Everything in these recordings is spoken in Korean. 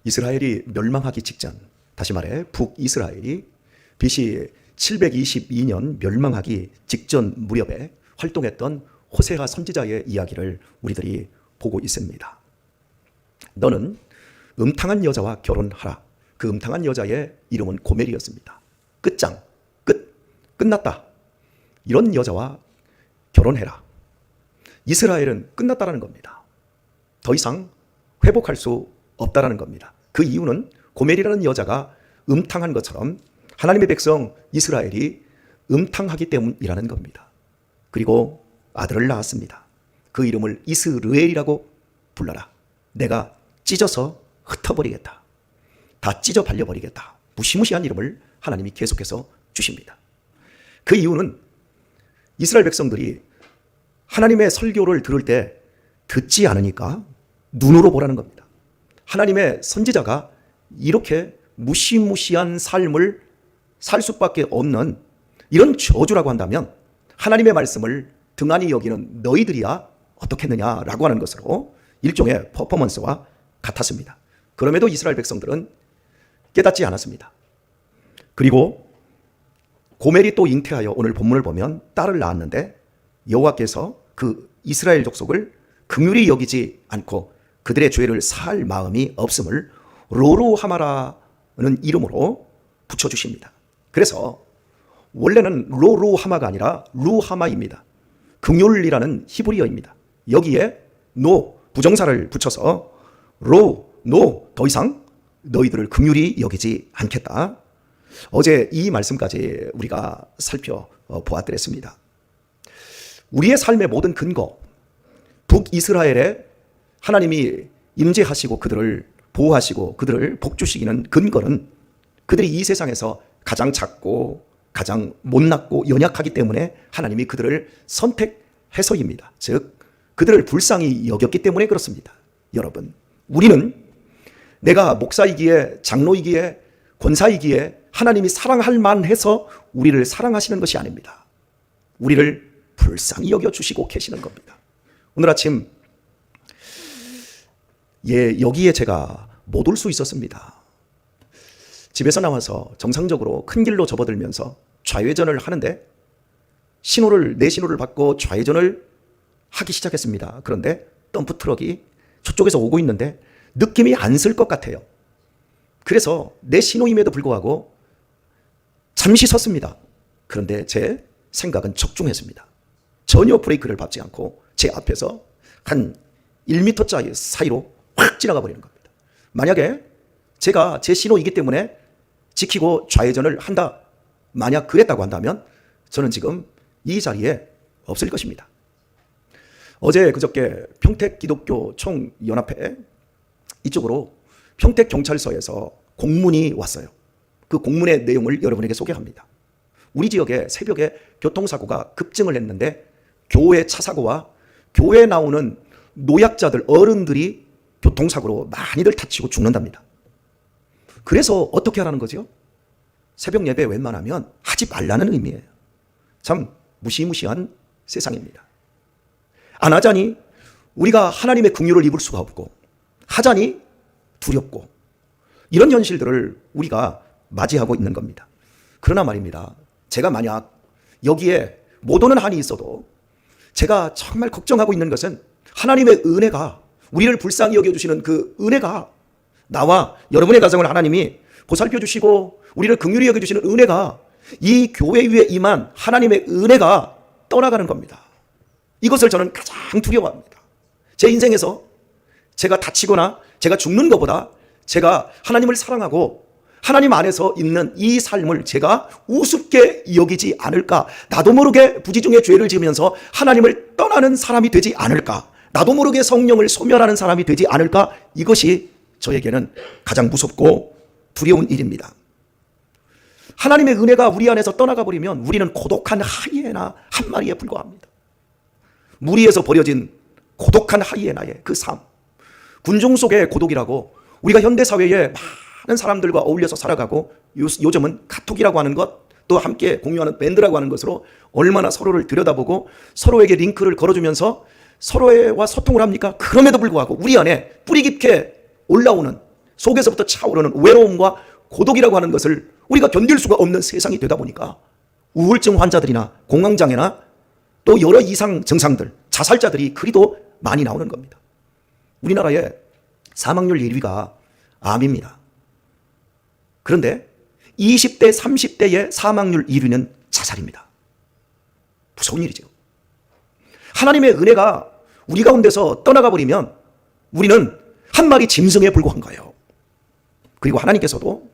이스라엘이 멸망하기 직전, 다시 말해 북이스라엘이 BC 722년 멸망하기 직전 무렵에 활동했던 호세아 선지자의 이야기를 우리들이 보고 있습니다. 너는 음탕한 여자와 결혼하라. 그 음탕한 여자의 이름은 고멜이었습니다. 끝장, 끝났다. 이런 여자와 결혼해라. 이스라엘은 끝났다라는 겁니다. 더 이상 회복할 수 없다라는 겁니다. 그 이유는 고멜이라는 여자가 음탕한 것처럼 하나님의 백성 이스라엘이 음탕하기 때문이라는 겁니다. 그리고 아들을 낳았습니다. 그 이름을 이스르엘이라고 불러라. 내가 찢어서 흩어버리겠다. 다 찢어 발려버리겠다. 무시무시한 이름을 하나님이 계속해서 주십니다. 그 이유는 이스라엘 백성들이 하나님의 설교를 들을 때 듣지 않으니까 눈으로 보라는 겁니다. 하나님의 선지자가 이렇게 무시무시한 삶을 살 수밖에 없는 이런 저주라고 한다면 하나님의 말씀을 등한히 여기는 너희들이야 어떻겠느냐라고 하는 것으로 일종의 퍼포먼스와 같았습니다. 그럼에도 이스라엘 백성들은 깨닫지 않았습니다. 그리고 고멜이 또 잉태하여 오늘 본문을 보면 딸을 낳았는데 여호와께서 그 이스라엘 족속을 긍휼히 여기지 않고 그들의 죄를 사할 마음이 없음을 로루하마라는 이름으로 붙여주십니다. 그래서 원래는 로루하마가 아니라 루하마입니다. 긍휼이라는 히브리어입니다. 여기에 노 부정사를 붙여서 노 더 이상 너희들을 긍휼히 여기지 않겠다. 어제 이 말씀까지 우리가 살펴보았더랬습니다. 우리의 삶의 모든 근거, 북이스라엘에 하나님이 임재하시고 그들을 보호하시고 그들을 복주시키는 근거는 그들이 이 세상에서 가장 작고 가장 못났고 연약하기 때문에 하나님이 그들을 선택해서입니다. 즉 그들을 불쌍히 여겼기 때문에 그렇습니다. 여러분, 우리는 내가 목사이기에 장로이기에 권사이기에 하나님이 사랑할 만해서 우리를 사랑하시는 것이 아닙니다. 우리를 불쌍히 여겨주시고 계시는 겁니다. 오늘 아침 여기에 제가 못 올 수 있었습니다. 집에서 나와서 정상적으로 큰 길로 접어들면서 좌회전을 하는데 내 신호를 받고 좌회전을 하기 시작했습니다. 그런데 덤프 트럭이 저쪽에서 오고 있는데 느낌이 안 쓸 것 같아요. 그래서 내 신호임에도 불구하고 잠시 섰습니다. 그런데 제 생각은 적중했습니다. 전혀 브레이크를 밟지 않고 제 앞에서 한 1m짜리 사이로 확 지나가 버리는 겁니다. 만약에 제가 제 신호이기 때문에 지키고 좌회전을 한다, 만약 그랬다고 한다면 저는 지금 이 자리에 없을 것입니다. 어제 그저께 평택기독교 총연합회 이쪽으로 평택경찰서에서 공문이 왔어요. 그 공문의 내용을 여러분에게 소개합니다. 우리 지역에 새벽에 교통사고가 급증을 했는데 교회 차사고와 교회에 나오는 노약자들, 어른들이 교통사고로 많이들 다치고 죽는답니다. 그래서 어떻게 하라는 거죠? 새벽 예배 웬만하면 하지 말라는 의미예요. 참 무시무시한 세상입니다. 안 하자니 우리가 하나님의 긍휼을 입을 수가 없고, 하자니 두렵고, 이런 현실들을 우리가 맞이하고 있는 겁니다. 그러나 말입니다, 제가 만약 여기에 못 오는 한이 있어도 제가 정말 걱정하고 있는 것은 하나님의 은혜가, 우리를 불쌍히 여겨주시는 그 은혜가, 나와 여러분의 가정을 하나님이 보살펴주시고 우리를 긍휼히 여겨주시는 은혜가, 이 교회 위에 임한 하나님의 은혜가 떠나가는 겁니다. 이것을 저는 가장 두려워합니다. 제 인생에서 제가 다치거나 제가 죽는 것보다 제가 하나님을 사랑하고 하나님 안에서 있는 이 삶을 제가 우습게 여기지 않을까, 나도 모르게 부지중에 죄를 지으면서 하나님을 떠나는 사람이 되지 않을까, 나도 모르게 성령을 소멸하는 사람이 되지 않을까, 이것이 저에게는 가장 무섭고 두려운 일입니다. 하나님의 은혜가 우리 안에서 떠나가 버리면 우리는 고독한 하이에나 한 마리에 불과합니다. 무리에서 버려진 고독한 하이에나의 그 삶, 군중 속의 고독이라고 우리가 현대사회에 많은 사람들과 어울려서 살아가고, 요즘은 카톡이라고 하는 것, 또 함께 공유하는 밴드라고 하는 것으로 얼마나 서로를 들여다보고 서로에게 링크를 걸어주면서 서로와 소통을 합니까? 그럼에도 불구하고 우리 안에 뿌리 깊게 올라오는 속에서부터 차오르는 외로움과 고독이라고 하는 것을 우리가 견딜 수가 없는 세상이 되다 보니까 우울증 환자들이나 공황장애나 또 여러 이상 증상들, 자살자들이 그리도 많이 나오는 겁니다. 우리나라의 사망률 1위가 암입니다. 그런데 20대, 30대의 사망률 1위는 자살입니다. 무서운 일이죠. 하나님의 은혜가 우리 가운데서 떠나가 버리면 우리는 한 마리 짐승에 불과한 거예요. 그리고 하나님께서도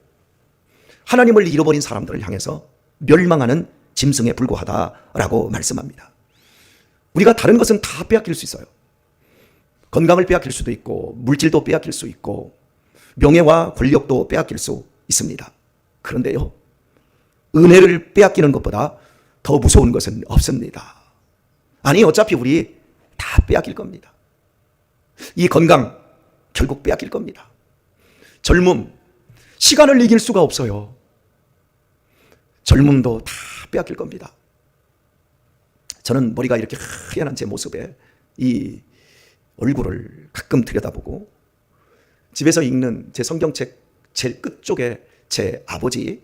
하나님을 잃어버린 사람들을 향해서 멸망하는 짐승에 불과하다라고 말씀합니다. 우리가 다른 것은 다 빼앗길 수 있어요. 건강을 빼앗길 수도 있고 물질도 빼앗길 수 있고 명예와 권력도 빼앗길 수 있습니다. 그런데요, 은혜를 빼앗기는 것보다 더 무서운 것은 없습니다. 아니, 어차피 우리 다 빼앗길 겁니다. 이 건강 결국 빼앗길 겁니다. 젊음, 시간을 이길 수가 없어요. 젊음도 다 빼앗길 겁니다. 저는 머리가 이렇게 하얀 제 모습에 이 얼굴을 가끔 들여다보고 집에서 읽는 제 성경책 제일 끝쪽에 제 아버지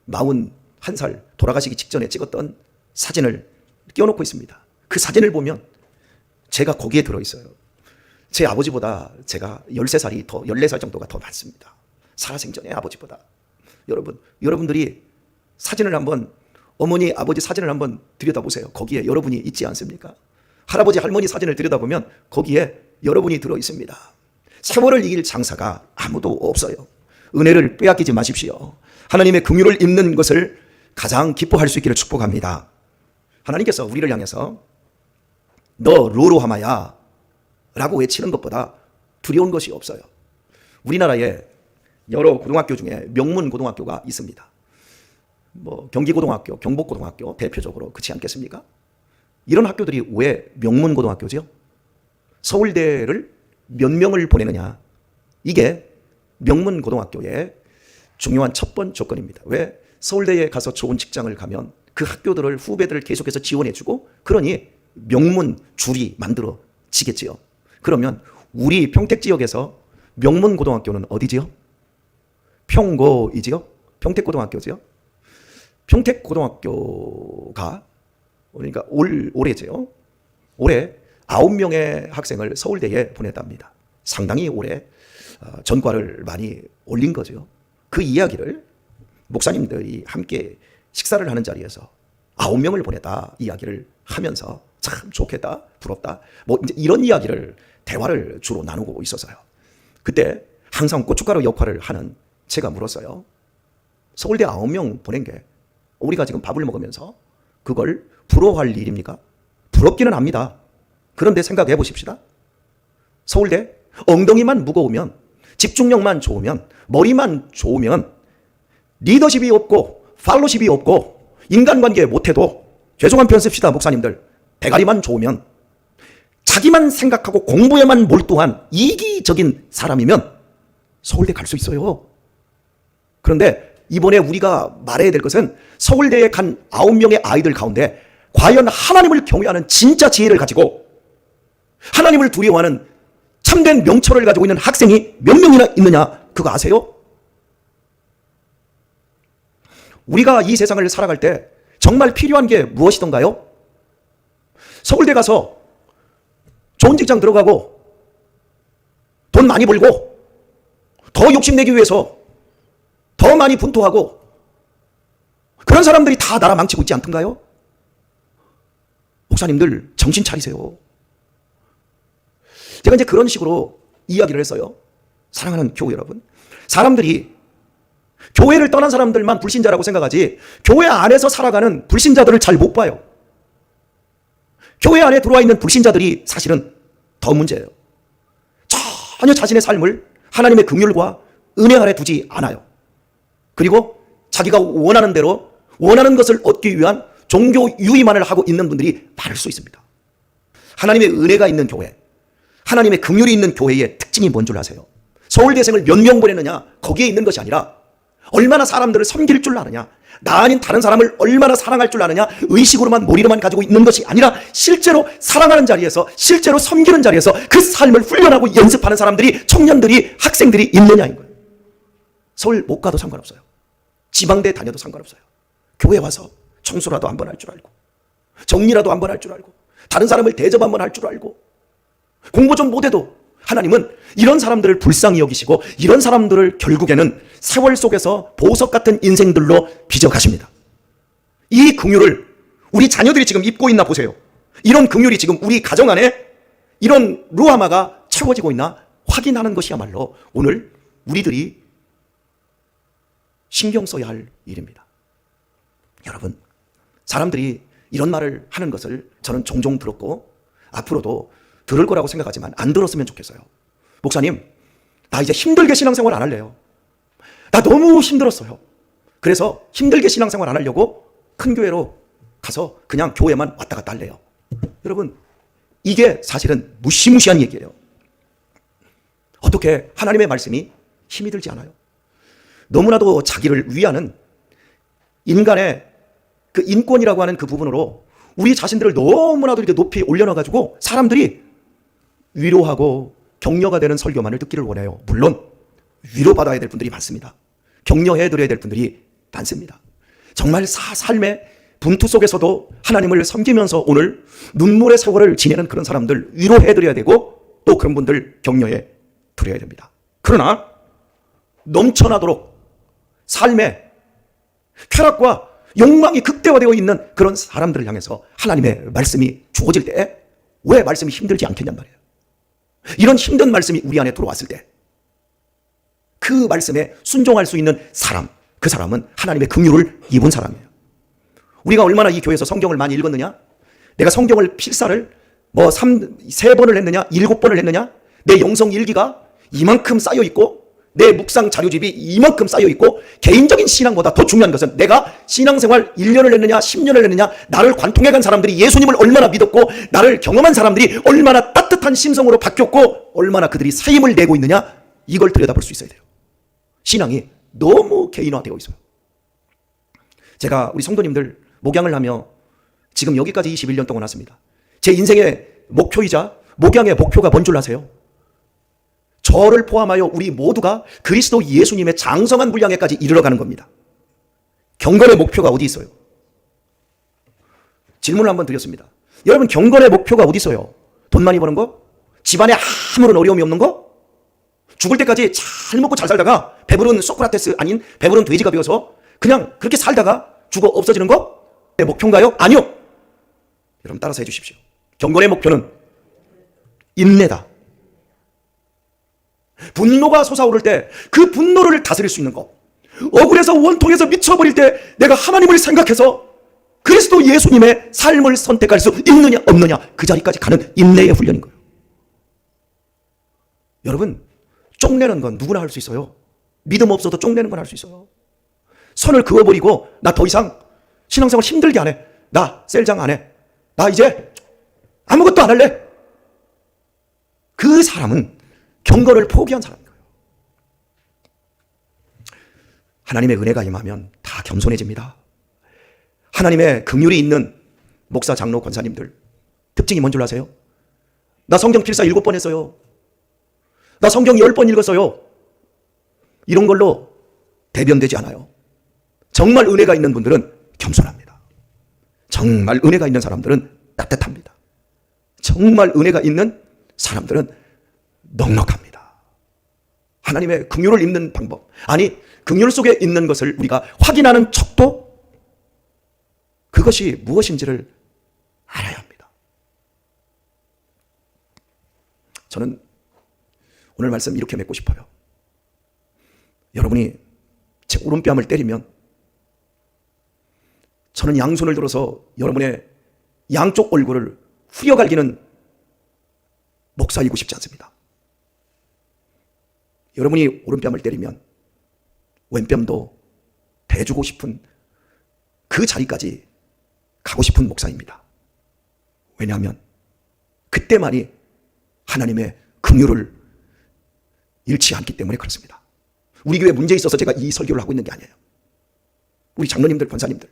41살 돌아가시기 직전에 찍었던 사진을 띄워놓고 있습니다. 그 사진을 보면 제가 거기에 들어있어요. 제 아버지보다 제가 13살이 더 14살 정도가 더 많습니다. 살아생전에 아버지보다. 여러분들이 사진을 한번, 어머니 아버지 사진을 한번 들여다보세요. 거기에 여러분이 있지 않습니까? 할아버지 할머니 사진을 들여다보면 거기에 여러분이 들어있습니다. 세월을 이길 장사가 아무도 없어요. 은혜를 빼앗기지 마십시오. 하나님의 긍휼을 입는 것을 가장 기뻐할 수 있기를 축복합니다. 하나님께서 우리를 향해서 너 로로하마야 라고 외치는 것보다 두려운 것이 없어요. 우리나라에 여러 고등학교 중에 명문 고등학교가 있습니다. 경기고등학교, 경북고등학교 대표적으로 그렇지 않겠습니까? 이런 학교들이 왜 명문 고등학교죠? 서울대를 몇 명을 보내느냐, 이게 명문 고등학교의 중요한 첫 번째 조건입니다. 왜? 서울대에 가서 좋은 직장을 가면 그 학교들을 후배들을 계속해서 지원해주고, 그러니 명문 줄이 만들어지겠지요. 그러면 우리 평택 지역에서 명문 고등학교는 어디지요? 평고이지요? 평택고등학교지요? 평택고등학교가 그러니까 올해죠. 올해 9명의 학생을 서울대에 보냈답니다. 상당히 올해 전과를 많이 올린 거죠. 그 이야기를 목사님들이 함께 식사를 하는 자리에서 9명을 보냈다 이야기를 하면서 참 좋겠다, 부럽다, 이제 이런 이야기를 대화를 주로 나누고 있었어요. 그때 항상 고춧가루 역할을 하는 제가 물었어요. 서울대 9명 보낸 게 우리가 지금 밥을 먹으면서 그걸 부러워할 일입니까? 부럽기는 합니다. 그런데 생각해 보십시다. 서울대 엉덩이만 무거우면, 집중력만 좋으면, 머리만 좋으면, 리더십이 없고 팔로십이 없고 인간관계 못해도, 죄송한 표현 씁시다 목사님들, 대가리만 좋으면, 자기만 생각하고 공부에만 몰두한 이기적인 사람이면 서울대 갈 수 있어요. 그런데 이번에 우리가 말해야 될 것은 서울대에 간 9명의 아이들 가운데 과연 하나님을 경외하는 진짜 지혜를 가지고 하나님을 두려워하는 참된 명철을 가지고 있는 학생이 몇 명이나 있느냐, 그거 아세요? 우리가 이 세상을 살아갈 때 정말 필요한 게 무엇이던가요? 서울대 가서 좋은 직장 들어가고 돈 많이 벌고 더 욕심내기 위해서 더 많이 분투하고, 그런 사람들이 다 나라 망치고 있지 않던가요? 목사님들 정신 차리세요. 제가 이제 그런 식으로 이야기를 했어요. 사랑하는 교회 여러분, 사람들이 교회를 떠난 사람들만 불신자라고 생각하지 교회 안에서 살아가는 불신자들을 잘 못 봐요. 교회 안에 들어와 있는 불신자들이 사실은 더 문제예요. 전혀 자신의 삶을 하나님의 긍휼과 은혜 아래 두지 않아요. 그리고 자기가 원하는 대로 원하는 것을 얻기 위한 종교 유의만을 하고 있는 분들이 많을 수 있습니다. 하나님의 은혜가 있는 교회, 하나님의 긍휼이 있는 교회의 특징이 뭔 줄 아세요? 서울대생을 몇 명 보내느냐, 거기에 있는 것이 아니라 얼마나 사람들을 섬길 줄 아느냐, 나 아닌 다른 사람을 얼마나 사랑할 줄 아느냐, 의식으로만 머리로만 가지고 있는 것이 아니라 실제로 사랑하는 자리에서, 실제로 섬기는 자리에서 그 삶을 훈련하고 연습하는 사람들이, 청년들이, 학생들이 있느냐인 거예요. 서울 못 가도 상관없어요. 지방대 다녀도 상관없어요. 교회 와서 청소라도 한번 할 줄 알고, 정리라도 한번 할 줄 알고, 다른 사람을 대접 한번 할 줄 알고, 공부 좀 못해도 하나님은 이런 사람들을 불쌍히 여기시고 이런 사람들을 결국에는 세월 속에서 보석 같은 인생들로 빚어가십니다. 이 긍휼을 우리 자녀들이 지금 입고 있나 보세요. 이런 긍휼이 지금 우리 가정 안에 이런 루하마가 채워지고 있나 확인하는 것이야말로 오늘 우리들이 신경 써야 할 일입니다. 여러분, 사람들이 이런 말을 하는 것을 저는 종종 들었고 앞으로도 들을 거라고 생각하지만 안 들었으면 좋겠어요. 목사님, 나 이제 힘들게 신앙생활 안 할래요. 나 너무 힘들었어요. 그래서 힘들게 신앙생활 안 하려고 큰 교회로 가서 그냥 교회만 왔다 갔다 할래요. 여러분, 이게 사실은 무시무시한 얘기예요. 어떻게 하나님의 말씀이 힘이 들지 않아요? 너무나도 자기를 위하는 인간의 그 인권이라고 하는 그 부분으로 우리 자신들을 너무나도 이렇게 높이 올려놔가지고 사람들이 위로하고 격려가 되는 설교만을 듣기를 원해요. 물론 위로받아야 될 분들이 많습니다. 격려해드려야 될 분들이 많습니다. 정말 삶의 분투 속에서도 하나님을 섬기면서 오늘 눈물의 세월을 지내는 그런 사람들 위로해드려야 되고 또 그런 분들 격려해 드려야 됩니다. 그러나 넘쳐나도록 삶의 쾌락과 욕망이 극대화되어 있는 그런 사람들을 향해서 하나님의 말씀이 주어질 때 왜 말씀이 힘들지 않겠냔 말이에요. 이런 힘든 말씀이 우리 안에 들어왔을 때 그 말씀에 순종할 수 있는 사람, 그 사람은 하나님의 긍휼을 입은 사람이에요. 우리가 얼마나 이 교회에서 성경을 많이 읽었느냐? 내가 성경을 필사를 3번을 했느냐? 7번을 했느냐? 내 영성 일기가 이만큼 쌓여 있고 내 묵상 자료집이 이만큼 쌓여 있고 개인적인 신앙보다 더 중요한 것은 내가 신앙생활 1년을 했느냐 10년을 했느냐, 나를 관통해간 사람들이 예수님을 얼마나 믿었고 나를 경험한 사람들이 얼마나 따뜻한 심성으로 바뀌었고 얼마나 그들이 사임을 내고 있느냐, 이걸 들여다볼 수 있어야 돼요. 신앙이 너무 개인화되어 있어요. 제가 우리 성도님들 목양을 하며 지금 여기까지 21년 동안 왔습니다. 제 인생의 목표이자 목양의 목표가 뭔 줄 아세요? 저를 포함하여 우리 모두가 그리스도 예수님의 장성한 분량에까지 이르러가는 겁니다. 경건의 목표가 어디 있어요? 질문을 한번 드렸습니다. 여러분, 경건의 목표가 어디 있어요? 돈 많이 버는 거? 집안에 아무런 어려움이 없는 거? 죽을 때까지 잘 먹고 잘 살다가 배부른 소크라테스 아닌 배부른 돼지가 되어서 그냥 그렇게 살다가 죽어 없어지는 거? 내 목표인가요? 아니요. 여러분 따라서 해주십시오. 경건의 목표는 인내다. 분노가 솟아오를 때 그 분노를 다스릴 수 있는 것, 억울해서 원통해서 미쳐버릴 때 내가 하나님을 생각해서 그리스도 예수님의 삶을 선택할 수 있느냐 없느냐, 그 자리까지 가는 인내의 훈련인 거예요. 여러분, 쪽내는 건 누구나 할 수 있어요. 믿음 없어도 쪽내는 건 할 수 있어요. 선을 그어버리고 나 더 이상 신앙생활 힘들게 안 해, 나 셀장 안 해, 나 이제 아무것도 안 할래, 그 사람은 경건을 포기한 사람인 거예요. 하나님의 은혜가 임하면 다 겸손해집니다. 하나님의 긍휼이 있는 목사, 장로, 권사님들 특징이 뭔 줄 아세요? 나 성경 필사 7번 했어요. 나 성경 10번 읽었어요. 이런 걸로 대변되지 않아요. 정말 은혜가 있는 분들은 겸손합니다. 정말 은혜가 있는 사람들은 따뜻합니다. 정말 은혜가 있는 사람들은 넉넉합니다. 하나님의 긍휼을 입는 방법, 아니 긍휼 속에 있는 것을 우리가 확인하는 척도, 그것이 무엇인지를 알아야 합니다. 저는 오늘 말씀 이렇게 맺고 싶어요. 여러분이 제 오른뺨을 때리면 저는 양손을 들어서 여러분의 양쪽 얼굴을 후려갈기는 목사이고 싶지 않습니다. 여러분이 오른뺨을 때리면 왼뺨도 대주고 싶은 그 자리까지 가고 싶은 목사입니다. 왜냐하면 그때만이 하나님의 긍휼을 잃지 않기 때문에 그렇습니다. 우리 교회 문제 있어서 제가 이 설교를 하고 있는 게 아니에요. 우리 장로님들, 권사님들,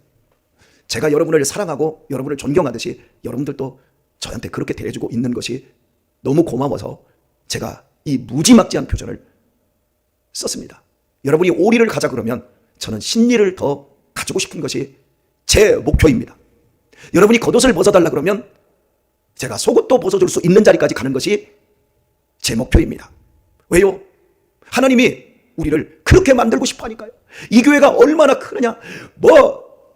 제가 여러분을 사랑하고 여러분을 존경하듯이 여러분들도 저한테 그렇게 대해주고 있는 것이 너무 고마워서 제가 이 무지막지한 표현을 썼습니다. 여러분이 오리를 가자 그러면 저는 신리를 더 가지고 싶은 것이 제 목표입니다. 여러분이 겉옷을 벗어달라 그러면 제가 속옷도 벗어줄 수 있는 자리까지 가는 것이 제 목표입니다. 왜요? 하나님이 우리를 그렇게 만들고 싶어 하니까요. 이 교회가 얼마나 크느냐,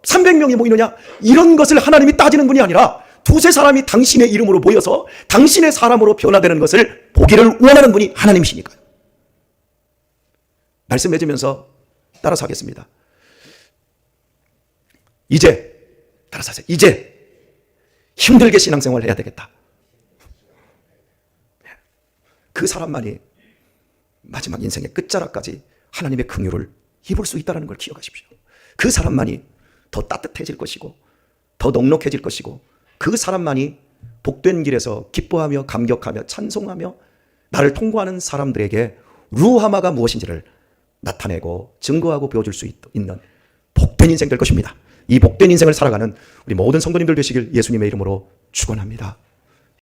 300명이 모이느냐, 이런 것을 하나님이 따지는 분이 아니라 두세 사람이 당신의 이름으로 모여서 당신의 사람으로 변화되는 것을 보기를 원하는 분이 하나님이시니까요. 말씀 맺으면서 따라서 하겠습니다. 따라서 하세요. 이제 힘들게 신앙생활을 해야 되겠다. 그 사람만이 마지막 인생의 끝자락까지 하나님의 긍휼을 입을 수 있다는 걸 기억하십시오. 그 사람만이 더 따뜻해질 것이고 더 넉넉해질 것이고 그 사람만이 복된 길에서 기뻐하며 감격하며 찬송하며 나를 통과하는 사람들에게 루하마가 무엇인지를 나타내고 증거하고 보여줄 수 있는 복된 인생 될 것입니다. 이 복된 인생을 살아가는 우리 모든 성도님들 되시길 예수님의 이름으로 축원합니다.